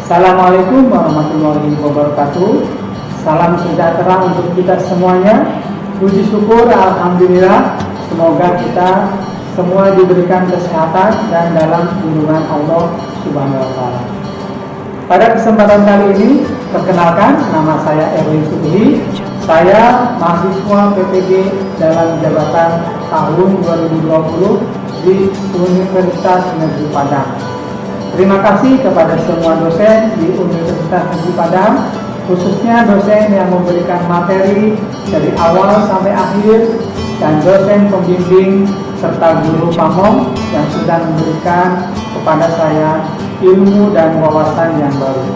Assalamualaikum warahmatullahi wabarakatuh. Salam sejahtera untuk kita semuanya. Puji syukur, alhamdulillah. Semoga kita semua diberikan kesehatan dan dalam lindungan Allah Subhanahu wa Ta'ala. Pada kesempatan kali ini, perkenalkan, nama saya Erwin Subhi. Saya mahasiswa PPG dalam jabatan tahun 2020 di Universitas Negeri Padang. Terima kasih kepada semua dosen di Universitas Negeri Padang, khususnya dosen yang memberikan materi dari awal sampai akhir, dan dosen pembimbing serta guru pamong yang sudah memberikan kepada saya ilmu dan wawasan yang baru.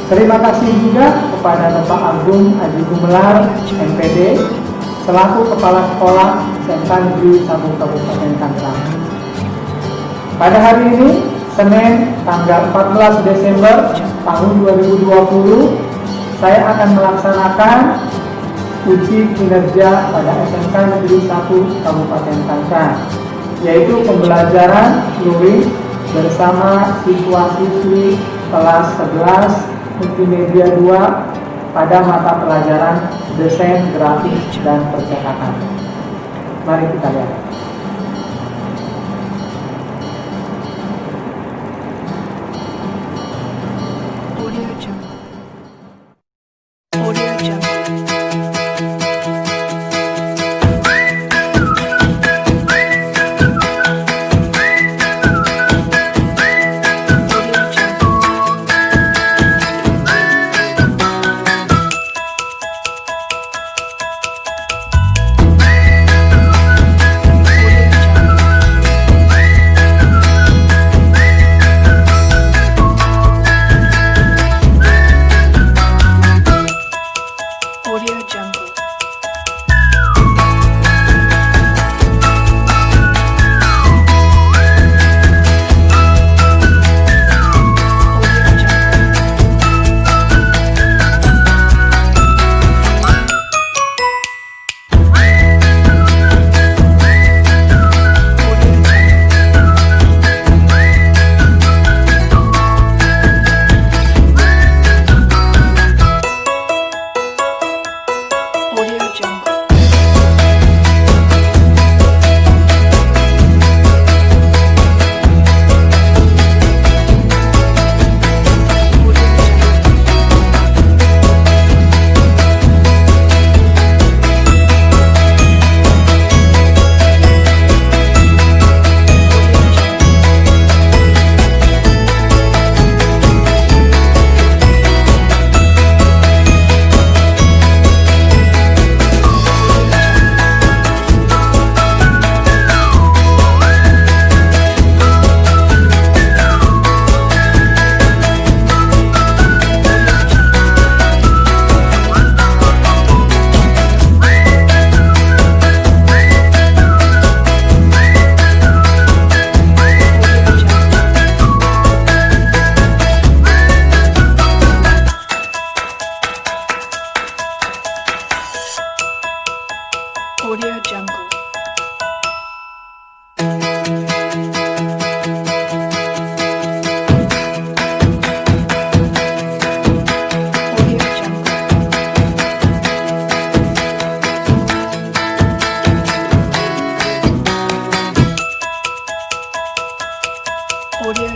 Terima kasih juga kepada Bapak Agung Haji Gumelar, MPD, selaku Kepala Sekolah SMK Negeri 1 Kabupaten Tangerang. Pada hari ini, Senin tanggal 14 Desember tahun 2020, saya akan melaksanakan uji kinerja pada SMK Negeri 1 Kabupaten Tangerang, yaitu pembelajaran luring bersama siswa-siswi kelas 11 Multimedia 2 pada mata pelajaran desain grafis dan percetakan. Mari kita lihat. Audio Jungle. Audio Jungle. Audio Jungle.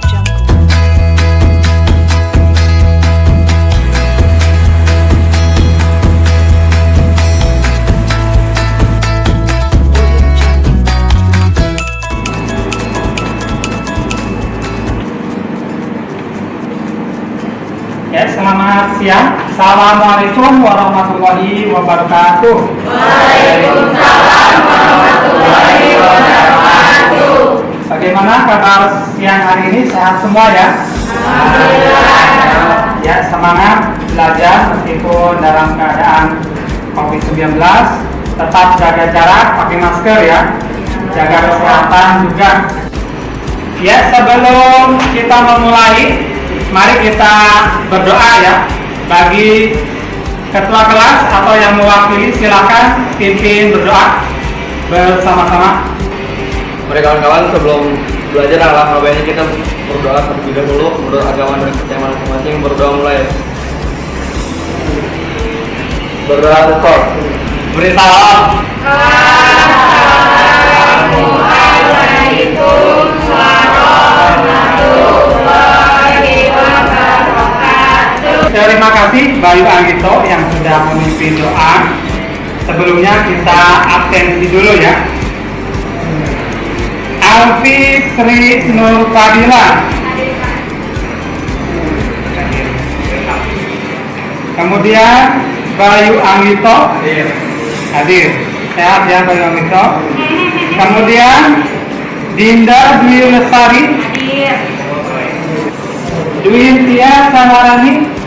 Ya, selamat siang. Assalamualaikum warahmatullahi wabarakatuh. Waalaikumsalam warahmatullahi wabarakatuh. Bagaimana kabar siang hari ini? Sehat semua ya? Alhamdulillah. Ya, semangat belajar meskipun dalam keadaan COVID-19. Tetap jaga jarak, pakai masker ya. Jaga kesehatan juga. Ya, sebelum kita memulai, mari kita berdoa ya. Bagi ketua kelas atau yang mewakili, silakan pimpin berdoa bersama-sama. Mari kawan-kawan, sebelum belajar alangkah kita berdoa terlebih dahulu menurut agama dan kepercayaan masing-masing. Berdoa mulai. Berdoa rekor. Beri salam. Assalamualaikum warahmatullahi wabarakatuh. Terima kasih Bayu Anggito yang sudah memimpin doa. Sebelumnya kita absensi dulu ya. Alfi Sri Nur Fadila. Kemudian Bayu Anggito hadir. Sehat ya Bayu Anggito. Kemudian Dinda Dwi Lestari. Dwi Tia Samarani.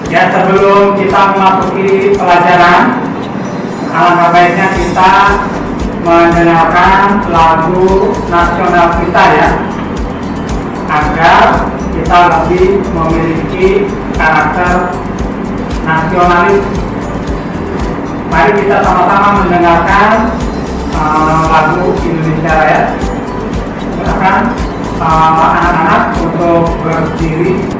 Ya, sebelum kita memasuki pelajaran, alangkah baiknya kita mendengarkan lagu nasional kita ya, agar kita lebih memiliki karakter nasionalis. Mari kita sama-sama mendengarkan lagu Indonesia Raya. Silakan anak-anak untuk berdiri.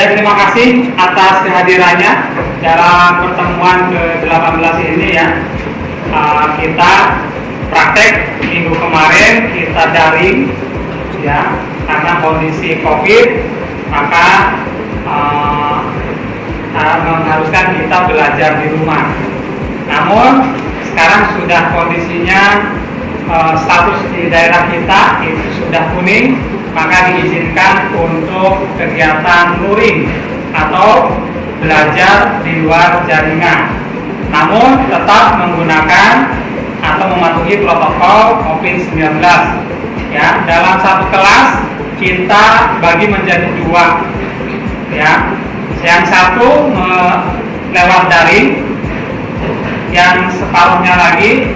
Terima kasih atas kehadirannya dalam pertemuan ke-18 ini ya. Kita praktek minggu kemarin kita daring ya, karena kondisi COVID maka mengharuskan kita belajar di rumah. Namun sekarang sudah kondisinya status di daerah kita itu sudah kuning, maka diizinkan untuk kegiatan luring atau belajar di luar jaringan. Namun tetap menggunakan atau mematuhi protokol COVID-19. Ya, dalam satu kelas kita bagi menjadi dua. Ya, yang satu lewat daring, yang separuhnya lagi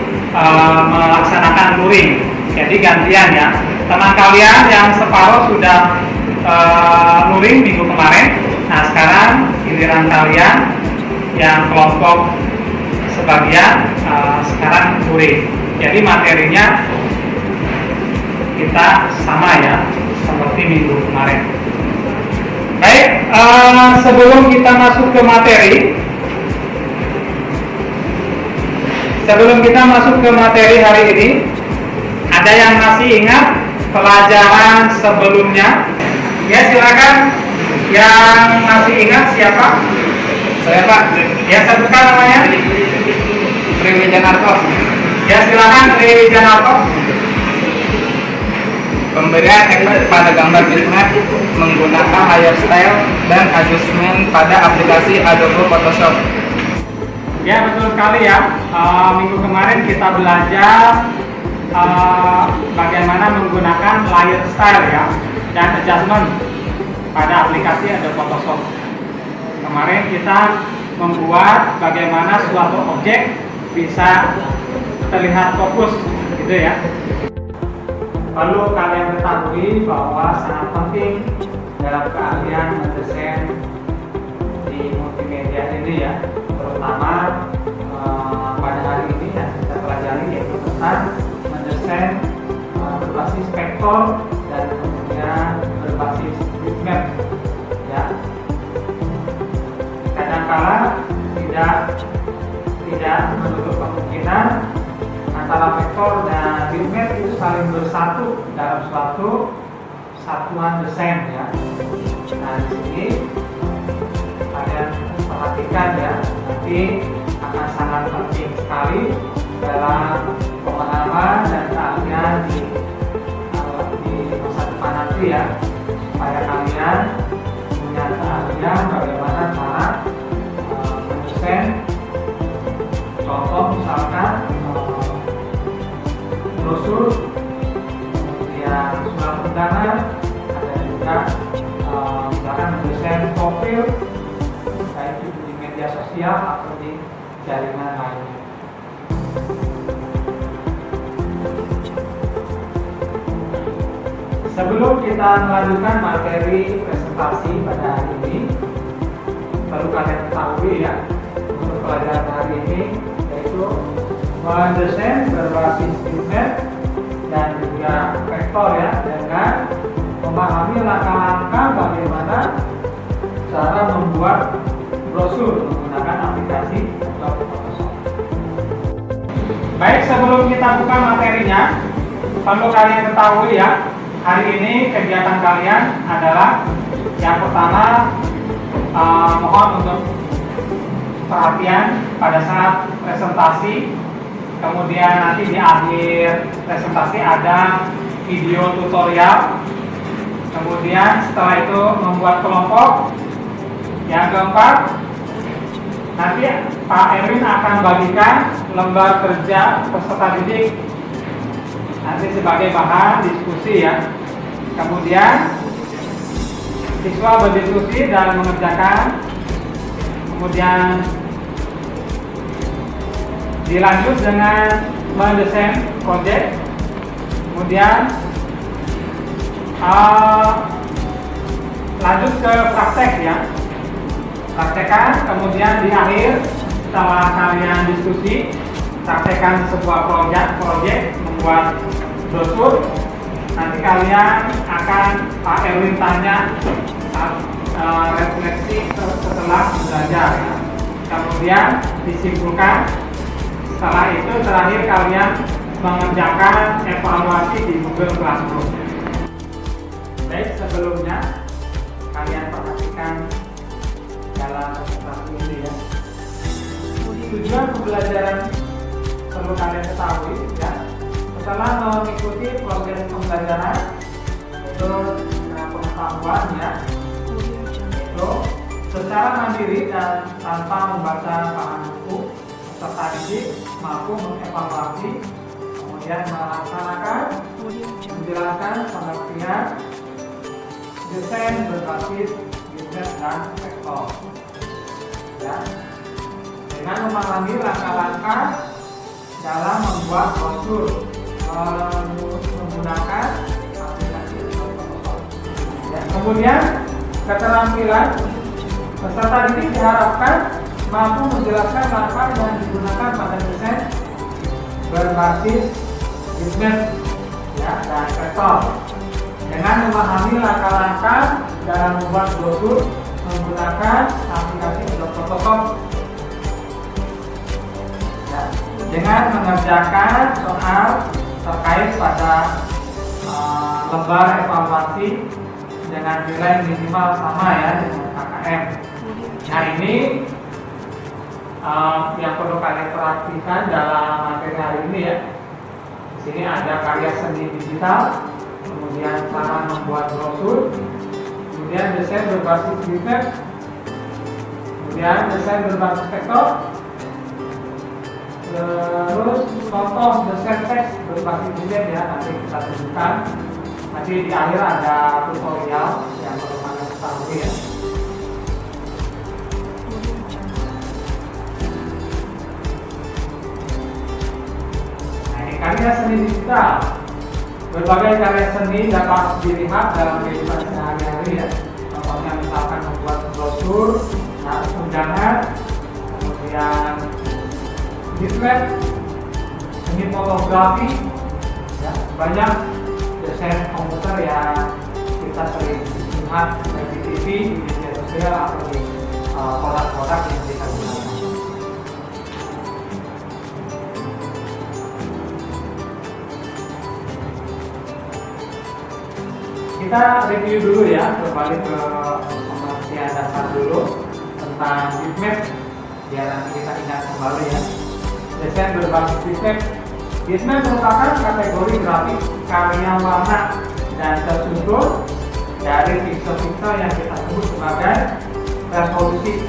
melaksanakan luring. Jadi gantian ya. Teman kalian yang separuh sudah luring minggu kemarin. Nah sekarang giliran kalian yang kelompok sebagian sekarang luring. Jadi materinya kita sama ya, seperti minggu kemarin. Baik, sebelum kita masuk ke materi, hari ini, ada yang masih ingat pelajaran sebelumnya? Ya silakan, yang masih ingat siapa? Saya Pak. Ya sebutkan namanya. Triwijanarko. Ya silakan Triwijanarko. Pemberian efek pada gambar bitmap menggunakan hairstyle dan adjustment pada aplikasi Adobe Photoshop. Ya betul sekali ya. Minggu kemarin kita belajar bagaimana menggunakan layer style ya dan adjustment pada aplikasi Adobe Photoshop. Kemarin kita membuat bagaimana suatu objek bisa terlihat fokus, gitu ya. Perlu kalian ketahui bahwa sangat penting dalam keahlian mendesain di multimedia ini ya, terutama pada hari ini yang kita pelajari yaitu tentang mendesain berbasis vektor dan kemudian berbasis bitmap ya. Kadangkala tidak menutup kemungkinan antara vektor dan bitmap itu saling bersatu dalam suatu satuan desain ya. Nah di sini kalian perhatikan ya, nanti akan sangat penting sekali dalam pemahaman dan keahlian di masa depan nanti ya, supaya kalian punya keahlian bagaimana cara mendesain. Contoh misalkan brosur, kemudian surat undangan, ada juga misalkan mendesain profil baik itu di media sosial atau di jaringan lainnya. Sebelum kita melanjutkan materi presentasi pada hari ini, perlu kalian ketahui ya, untuk pelajaran hari ini yaitu mendesain berbasis bitmap dan juga vektor ya, dengan memahami langkah-langkah bagaimana cara membuat brosur menggunakan aplikasi Adobe Photoshop. Baik, sebelum kita buka materinya, perlu kalian ketahui ya, hari ini kegiatan kalian adalah yang pertama, mohon untuk perhatian pada saat presentasi. Kemudian nanti di akhir presentasi ada video tutorial. Kemudian setelah itu membuat kelompok. Yang keempat, nanti Pak Erwin akan bagikan lembar kerja peserta didik nanti sebagai bahan diskusi ya. Kemudian siswa berdiskusi dan mengerjakan. Kemudian dilanjut dengan mendesain proyek. Kemudian lanjut ke praktek ya, praktekkan. Kemudian di akhir setelah kalian diskusi, praktekkan sebuah proyek membuat brosur. Nanti kalian akan Pak Erwin tanya refleksi setelah belajar ya. Kemudian disimpulkan. Setelah itu terakhir kalian mengerjakan evaluasi di Google Classroom. Baik, sebelumnya kalian perhatikan dalam presentasi ini ya. Tujuan pembelajaran perlu kalian ketahui ya. Setelah mengikuti proses pembelajaran itu pengetahuan ya, itu secara mandiri dan tanpa membaca bahan buku, peserta didik mampu mengevaluasi, kemudian melaksanakan, menjelaskan pengertian desain berbasis bitmap dan vektor. Ya. Dengan memahami langkah-langkah dalam membuat brosur menggunakan aplikasi Photoshop. Ya. Kemudian keterampilan peserta didik diharapkan mampu menjelaskan langkah yang digunakan pada desain berbasis bitmap ya, dan vektor. Dengan memahami langkah-langkah dalam membuat brosur menggunakan aplikasi Adobe Photoshop. Ya. Dengan mengerjakan soal terkait pada lembar evaluasi dengan nilai minimal sama ya dengan KKM. Nah ini yang perlu kalian perhatikan dalam materi hari ini ya. Di sini ada karya seni digital, kemudian cara membuat brosur, kemudian desain berbasis bitmap, kemudian desain berbasis vektor, terus contoh desain teks berbasis bitmap ya, nanti kita tunjukkan. Nanti di akhir ada tutorial yang perlu kalian ketahui ya. karya seni digital. Berbagai karya seni dapat dilihat dalam kehidupan sehari-hari ya. Contohnya misalkan membuat brosur, undangan, kemudian leaflet, seni fotografi, ya, banyak desain komputer yang kita sering lihat di TV, di media sosial atau di produk-produk yang kita gunakan. Kita review dulu ya, kembali ke pengertian dasar dulu tentang bitmap biar nanti kita ingat kembali ya. Desain berbasis bitmap. Bitmap merupakan kategori grafik karya warna dan tersusun dari pixel-pixel yang kita sebut sebagai resolusi.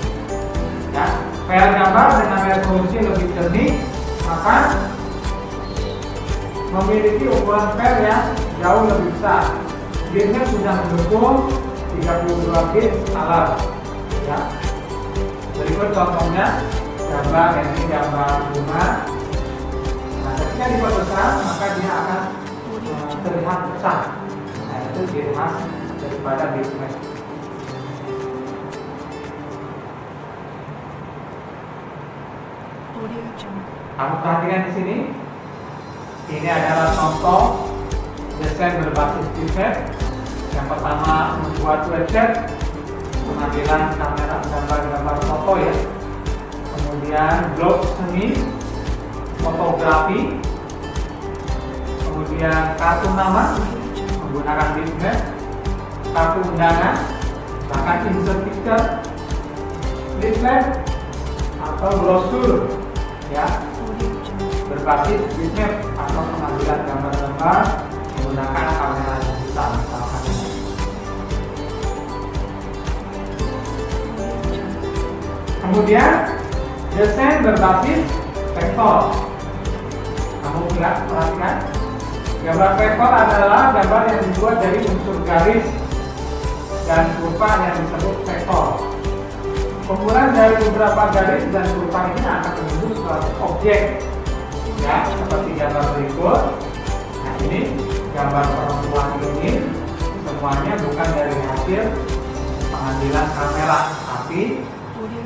Ya, file gambar dengan resolusi lebih jernih maka memiliki ukuran file yang jauh lebih besar. Bitmap sudah mendukung 32 bit alat. Ya. Berikut contohnya gambar ini gambar bunga. Nah, ketika dibesar maka dia akan terlihat besar. Nah, itu ciri khas daripada bitmap. Audio Jungle. Kamu perhatikan di sini. Ini adalah contoh desain berbasis bitmap. Yang pertama membuat website, pengambilan kamera gambar-gambar foto ya. Kemudian blog seni, fotografi, kemudian kartu nama menggunakan bitmap, kartu undangan, bahkan insert picture, leaflet atau brosur ya Audio Jungle. berbasis bitmap atau pengambilan gambar-gambar menggunakan kamera digital misalkan. Kemudian desain berbasis vektor. Kamu lihat, perhatikan. Gambar vektor adalah gambar yang dibuat dari unsur garis dan kurva yang disebut vektor. Kumpulan dari beberapa garis dan kurva ini akan membentuk suatu objek, ya seperti gambar berikut. Nah ini gambar perempuan ini semuanya bukan dari hasil pengambilan kamera, tapi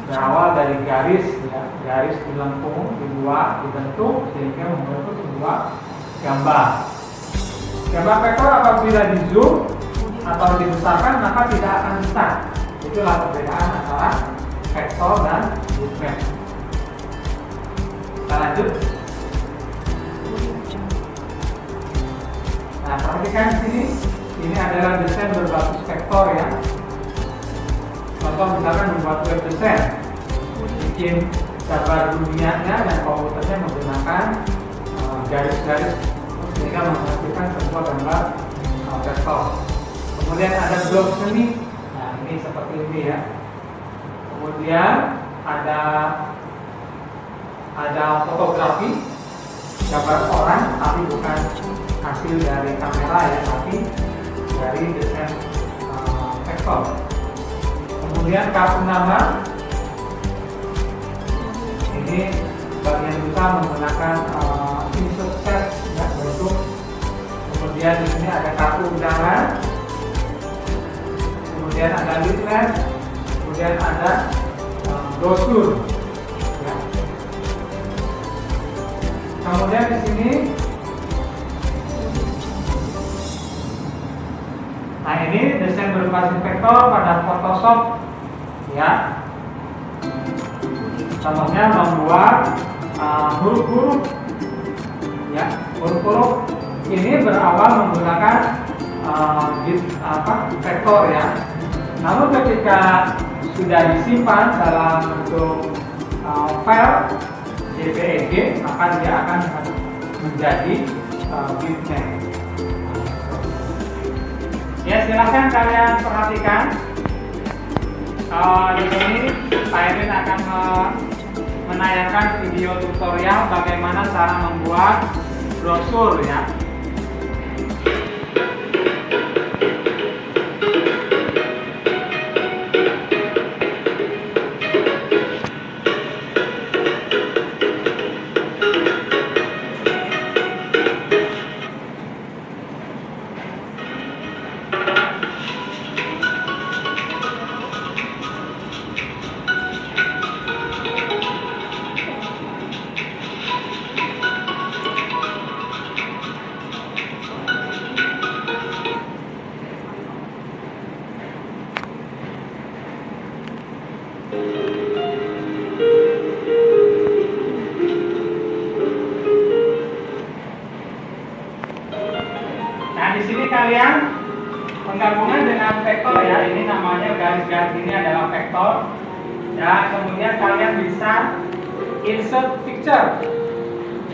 berawal dari garis, ya, garis dilengkung, dibuat, dibentuk sehingga membentuk sebuah gambar. Gambar vektor apabila di zoom atau dibesarkan maka tidak akan besar. Itulah perbedaan antara vektor dan bitmap. Kita lanjut. Audio Jungle. Nah, perhatikan di sini. Ini adalah desain berbasis vektor ya. Contoh misalkan membuat web desain, bikin gambar dunianya dan komputernya menggunakan garis-garis sehingga menghasilkan sebuah gambar vektor. Kemudian ada blog seni. Nah, ini seperti ini ya. Kemudian ada fotografi, gambar orang tapi bukan hasil dari kamera ya, tapi dari desain vektor. Kemudian kartu nama, ini bagian bisa menggunakan insert set ya, bentuk. Kemudian di sini ada kartu undangan, kemudian ada leaflet, kemudian ada brosur. Ya. Kemudian di sini, nah ini desain berbasis vektor pada Photoshop. Ya, contohnya membuat huruf-huruf. Ya, huruf-huruf ini berawal menggunakan vektor ya. Namun ketika sudah disimpan dalam bentuk file JPEG, maka dia akan menjadi bitmap. Ya, silahkan kalian perhatikan. Di sini Pak Erwin akan menayangkan video tutorial bagaimana cara membuat brosur ya. Nah, di sini kalian penggabungan dengan vektor ya. Ini namanya garis-garis ini adalah vektor. Dan kemudian kalian bisa insert picture.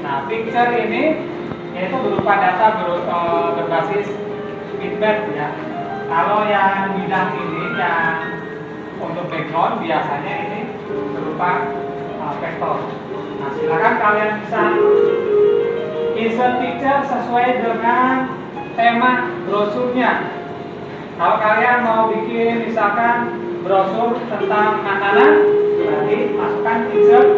Nah, picture ini yaitu berupa data berbasis bitmap ya. Kalau yang bidang ini yang untuk background biasanya ini berupa vektor. Nah, silakan kalian bisa insert picture sesuai dengan tema brosurnya. Kalau kalian mau bikin misalkan brosur tentang makanan, berarti masukkan insert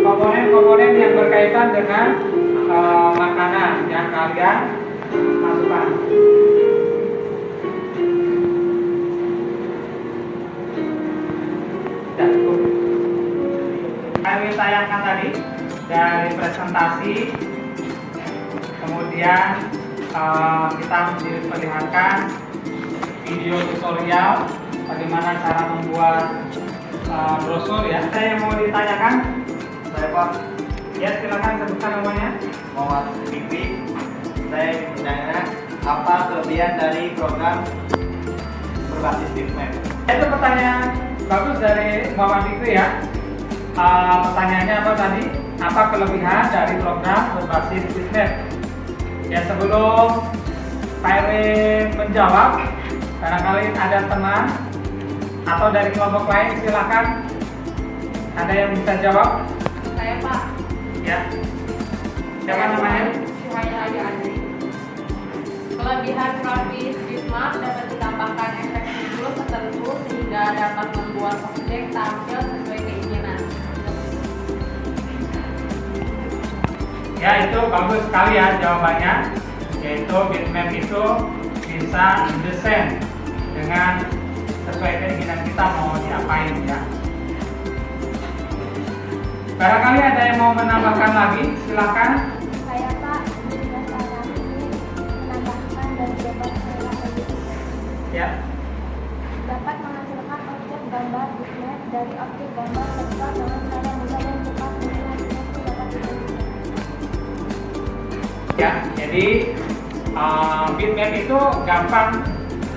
komponen-komponen yang berkaitan dengan makanan yang kalian masukkan. Ya, cukup. Kami tayangkan tadi dari presentasi, kemudian kita memperlihatkan video tutorial bagaimana cara membuat brosur ya. Saya yang mau ditanyakan, Saya Pak, ya silakan sebutkan namanya. Muhammad Fikri. Saya ingin bertanya, apa kelebihan dari program berbasis bitmap? Itu pertanyaan bagus dari Muhammad Fikri ya. Pertanyaannya apa tadi? Apa kelebihan dari program berbasis bitmap? Ya, sebelum Pak Erwin menjawab, barangkali ada teman atau dari kelompok lain, silakan. Ada yang bisa jawab? Saya Pak. Ya. Siapa namanya? Syuhaya Ayu Andri. Kelebihan grafis bitmap dapat ditambahkan efek video tertentu sehingga dapat membuat objek tampil sesuai keinginan. Ya, itu bagus sekali ya jawabannya. Yaitu bitmap itu bisa desain dengan sesuai keinginan kita mau diapain ya. Barangkali ada yang mau menambahkan lagi, silakan. Saya Pak, juga saya ingin menambahkan dan dapat Ya. dapat menghasilkan objek gambar bitmap dari objek gambar serta dengan cara mudah dan cepat dengan bitmap dapat ditentukan. Ya, jadi bitmap itu gampang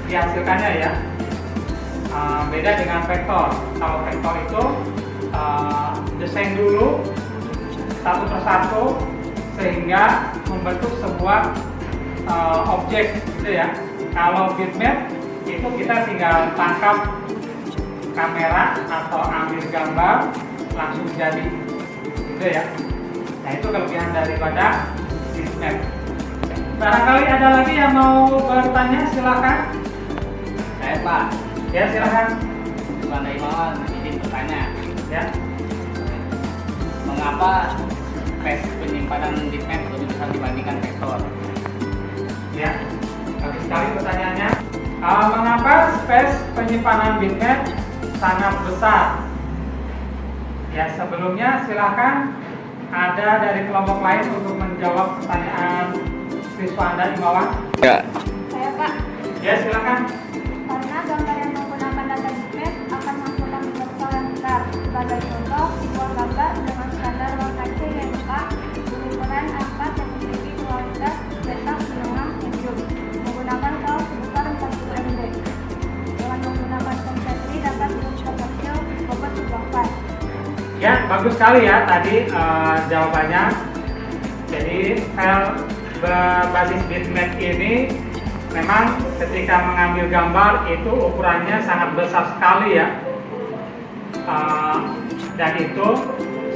dihasilkannya ya. Beda dengan vektor. Kalau vektor itu desain dulu satu persatu sehingga membentuk sebuah objek gitu ya. Kalau bitmap itu kita tinggal tangkap kamera atau ambil gambar langsung jadi gitu ya. Nah, itu kelebihan daripada bitmap. Barangkali ada lagi yang mau bertanya, silakan. Saya Pak, Ya, silakan. Banda Imawan izin bertanya, Ya. mengapa space penyimpanan bitmap lebih besar dibandingkan vektor? Ya, bagus sekali pertanyaannya. Mengapa space penyimpanan bitmap sangat besar? Ya, sebelumnya silakan ada dari kelompok lain untuk menjawab pertanyaan siswa Anda di bawah. Ya. Saya Pak, Ya, silakan. karena gambar yang menggunakan data bitmap akan menghasilkan besar yang besar. Sebagai contoh, sebuah gambar dengan standar warna C yang tepat berukuran A4 yang memiliki kualitas cetak menengah medium menggunakan kaos sebesar 40 MB. Dengan menggunakan konversi dapat berupa kecil bobot sebuah file. Ya, bagus sekali ya tadi jawabannya. Jadi file berbasis bitmap ini memang ketika mengambil gambar itu ukurannya sangat besar sekali ya. Dan itu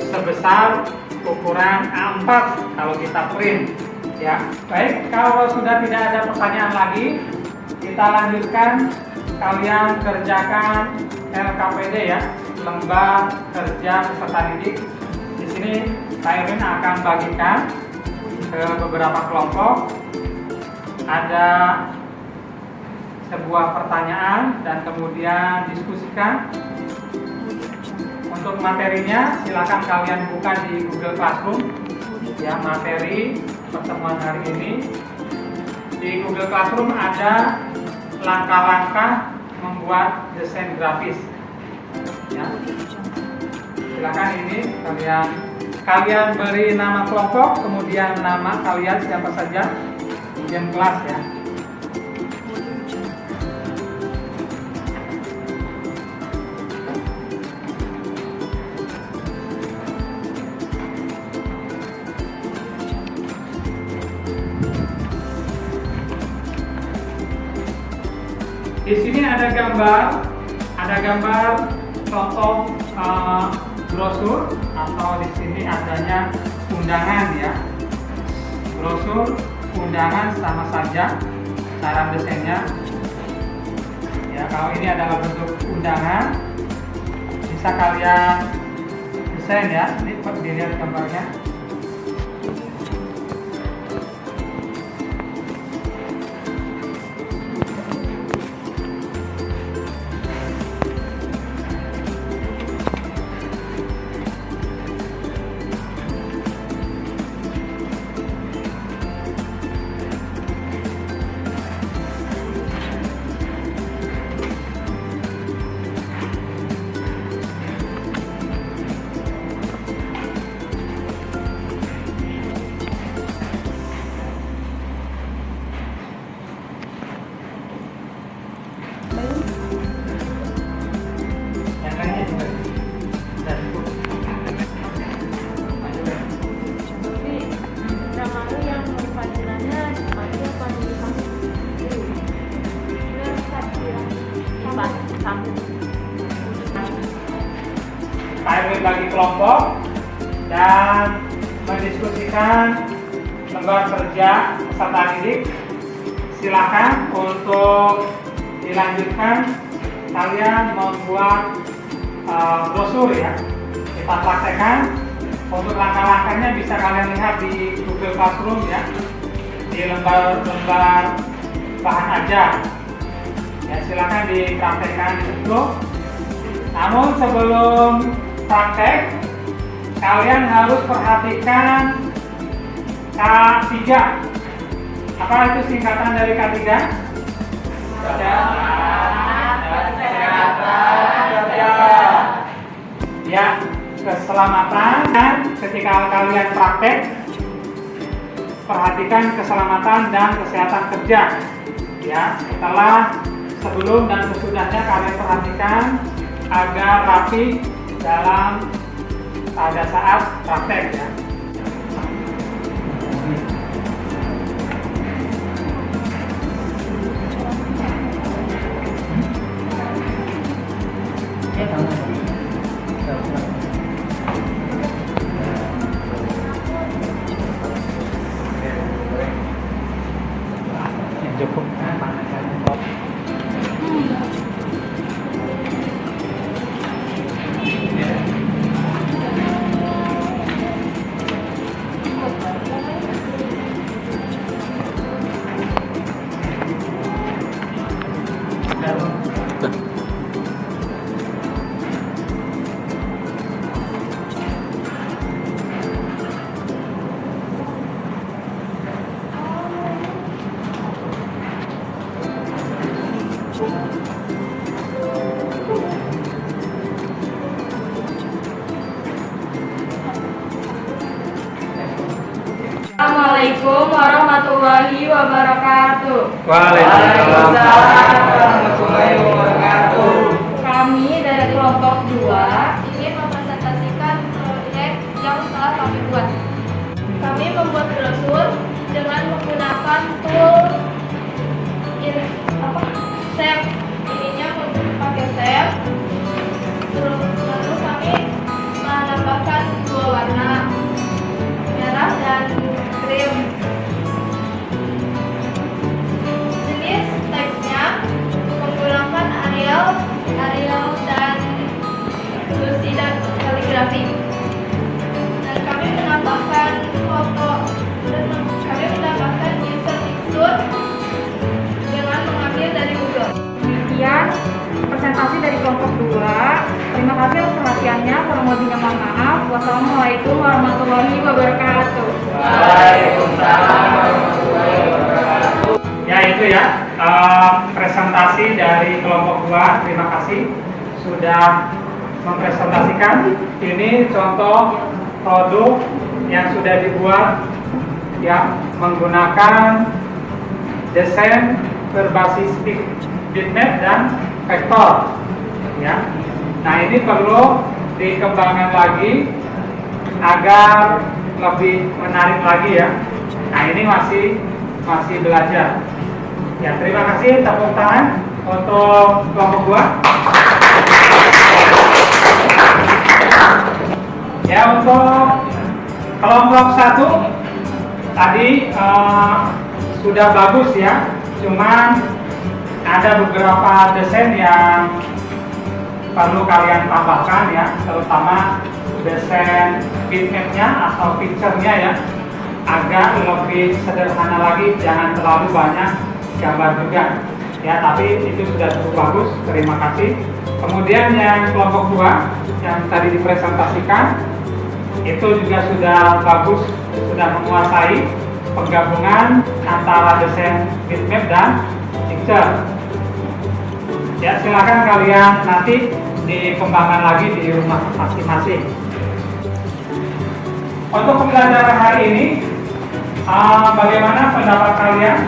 sebesar ukuran A4 kalau kita print ya. Baik, kalau sudah tidak ada pertanyaan lagi, kita lanjutkan. Kalian kerjakan LKPD ya, lembar kerja peserta didik. Di sini Pak Erwin akan bagikan ke beberapa kelompok. Ada sebuah pertanyaan dan kemudian diskusikan. Untuk materinya silakan kalian buka di Google Classroom ya, materi pertemuan hari ini. Di Google Classroom ada langkah-langkah membuat desain grafis. Ya. Silakan ini kalian beri nama kelompok, kemudian nama kalian siapa saja, kemudian kelas ya. Di sini ada gambar contoh brosur, atau di sini adanya undangan ya. Brosur, undangan sama saja cara desainnya. Ya, kalau ini adalah bentuk undangan, bisa kalian desain ya. Ini dilihat gambarnya. Yang lainnya juga. Tapi namanya yang panggilannya dipanggil apa dipanggil? Kalian bagi kelompok dan mendiskusikan lembar kerja peserta didik. Silakan untuk dilanjutkan, kalian membuat brosur ya. Kita praktekkan. Untuk langkah-langkahnya bisa kalian lihat di Google Classroom ya, di lembar bahan ajar. Ya, silakan dipraktekkan di situ. Namun sebelum praktek, kalian harus perhatikan K3. Apa itu singkatan dari K3? Ya, keselamatan. Ketika kalian praktek, perhatikan keselamatan dan kesehatan kerja. Ya, sebelum dan sesudahnya kalian perhatikan agar rapi pada saat praktek ya. Cukup. Assalamualaikum warahmatullahi wabarakatuh. Waalaikumsalam warahmatullahi wabarakatuh. Kami dari kelompok 2 ingin mempresentasikan proyek yang telah kami buat. Kami membuat brosur dengan menggunakan tool shape. Ininya pakai shape. Lalu kami menambahkan 2 warna, merah dan krim. Jenis teksnya menggunakan Arial dan kursi dan kaligrafi. Dan kami menambahkan foto dan kami menambahkan user tekstur dengan mengambil dari Google. Demikian presentasi dari kelompok 2. Terima kasih atas perhatiannya. Kurang lebihnya mohon maaf. Wassalamualaikum warahmatullahi wabarakatuh. Waalaikumsalam warahmatullahi wabarakatuh. Ya itu ya. presentasi dari kelompok 2. Terima kasih sudah mempresentasikan. Ini contoh produk yang sudah dibuat ya menggunakan desain berbasis bitmap dan vektor ya. Nah, ini perlu dikembangkan lagi agar lebih menarik lagi ya. Nah, ini masih belajar. Ya, terima kasih, tepuk tangan untuk kelompok 2. Ya, untuk kelompok 1 tadi sudah bagus ya. Cuman ada beberapa desain yang perlu kalian tambahkan ya, terutama desain bitmapnya atau picture-nya ya, agak lebih sederhana lagi, jangan terlalu banyak gambar juga ya, tapi itu sudah cukup bagus, terima kasih. Kemudian yang kelompok 2 yang tadi dipresentasikan itu juga sudah bagus, sudah menguasai penggabungan antara desain bitmap dan picture ya. Silakan kalian nanti dikembangkan lagi di rumah masing-masing. Untuk pembelajaran hari ini, bagaimana pendapat kalian?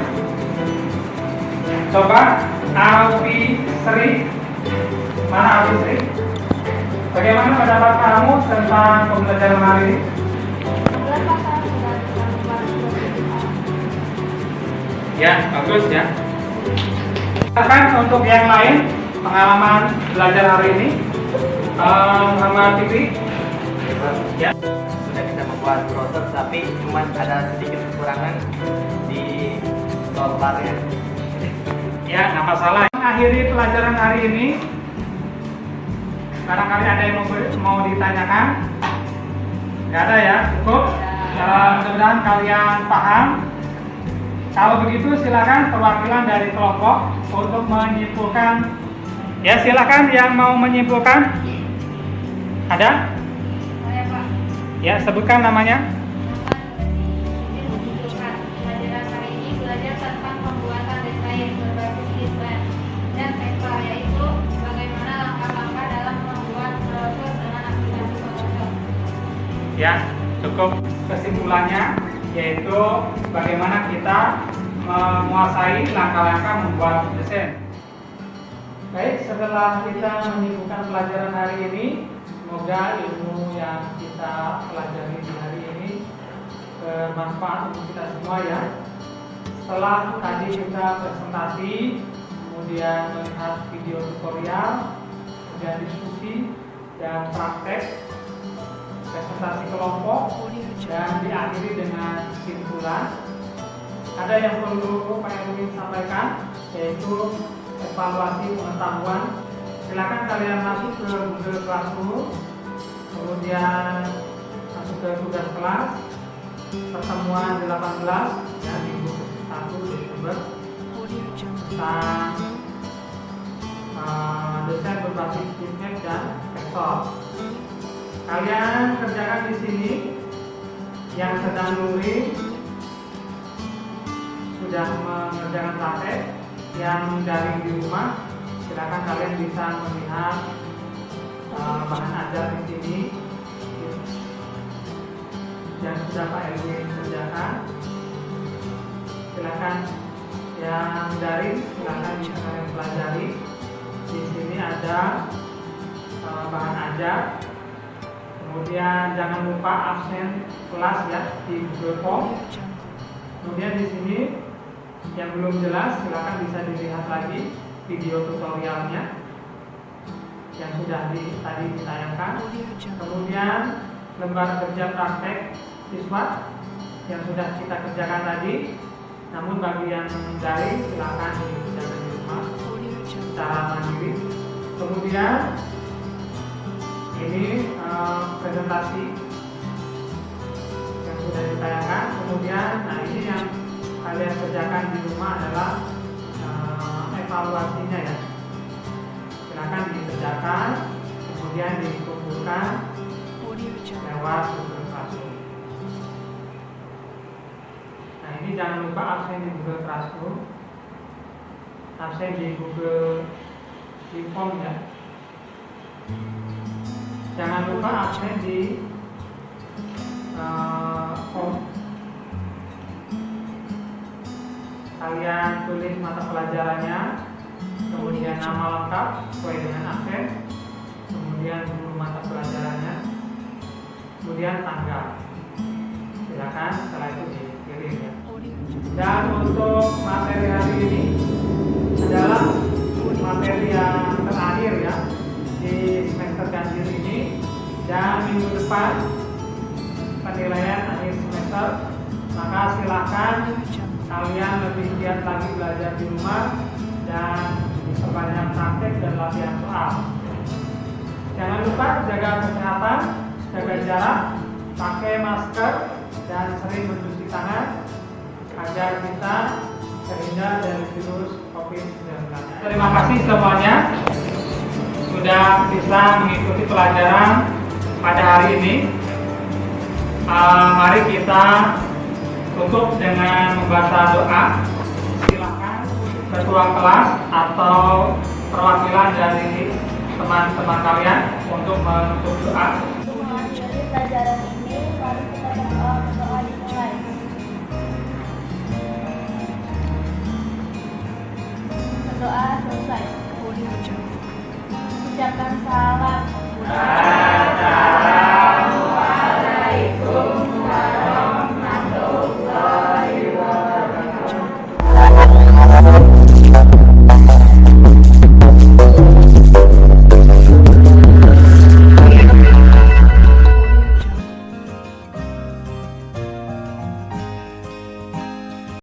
Coba Alfi Sri, mana Alfi Sri? Bagaimana pendapat kamu tentang pembelajaran hari ini? Ya, bagus ya. Silakan untuk yang lain pengalaman belajar hari ini. Muhammad Fikri. Ya. Sudah bisa membuat browser, tapi cuma ada sedikit kekurangan di toolbarnya. Ya, nggak masalah. Mengakhiri pelajaran hari ini, barangkali ada yang mau ditanyakan? Nggak ada ya, cukup. Mudah-mudahan kalian paham. Kalau begitu silakan perwakilan dari kelompok untuk menyimpulkan. Ya, silakan yang mau menyimpulkan. Ada? Saya Pak. Ya, sebutkan namanya. Pelajaran hari ini belajar tentang pembuatan desain berbasis bitmap dan vektor, yaitu bagaimana langkah-langkah dalam membuat browser dengan aplikasi Photoshop. Ya, cukup. Kesimpulannya yaitu bagaimana kita menguasai langkah-langkah membuat desain. Baik, setelah kita menyimpulkan pelajaran hari ini, semoga ilmu yang kita pelajari di hari ini bermanfaat untuk kita semua ya. Setelah tadi kita presentasi, kemudian melihat video tutorial, kemudian diskusi dan praktek, presentasi kelompok, dan diakhiri dengan kesimpulan. Ada yang perlu Pak Erwin sampaikan, yaitu evaluasi pengetahuan. Silakan kalian masuk ke Google Classroom, kemudian masuk ke tugas kelas pertemuan 18 ya, minggu 1 Desember tentang desain berbasis bitmap dan vektor. Kalian kerjakan di sini. Yang sedang nulis sudah mengerjakan praktek. Yang daring di rumah, silakan kalian bisa melihat bahan ajar di sini yang sudah Pak Erwin kerjakan. Silakan yang daring, silakan bisa kalian pelajari. Di sini ada bahan ajar. Kemudian jangan lupa absen kelas ya di Google Form. Kemudian di sini yang belum jelas silakan bisa dilihat lagi video tutorialnya yang sudah tadi ditayangkan. Kemudian lembar kerja praktek siswa yang sudah kita kerjakan tadi. Namun bagi yang daring silakan dikerjakan di rumah secara mandiri. Kemudian ini presentasi yang sudah ditayangkan. Kemudian, nah ini yang kalian kerjakan di rumah adalah evaluasinya ya. Silakan dikerjakan, kemudian dikumpulkan lewat Google Classroom. Nah ini jangan lupa absen di Google Classroom. absen di Google Form ya. Jangan lupa absen di form. Kalian tulis mata pelajarannya, kemudian nama lengkap sesuai dengan absen, kemudian guru mata pelajarannya, kemudian tanggal. Silakan setelah itu dikirim ya. Dan untuk materi hari ini adalah materi yang terakhir ya di semester ganjil ini, dan minggu depan penilaian akhir semester. Maka silakan kalian lebih giat lagi belajar di rumah dan perbanyak praktek dan latihan soal. Jangan lupa jaga kesehatan, jaga jarak, pakai masker, dan sering mencuci tangan agar kita terhindar dari virus COVID-19. Terima kasih semuanya sudah bisa mengikuti pelajaran pada hari ini. Mari kita tutup dengan membaca doa. Silakan ketua kelas atau perwakilan dari teman-teman kalian untuk menutup doa. Mengakhiri pelajaran ini,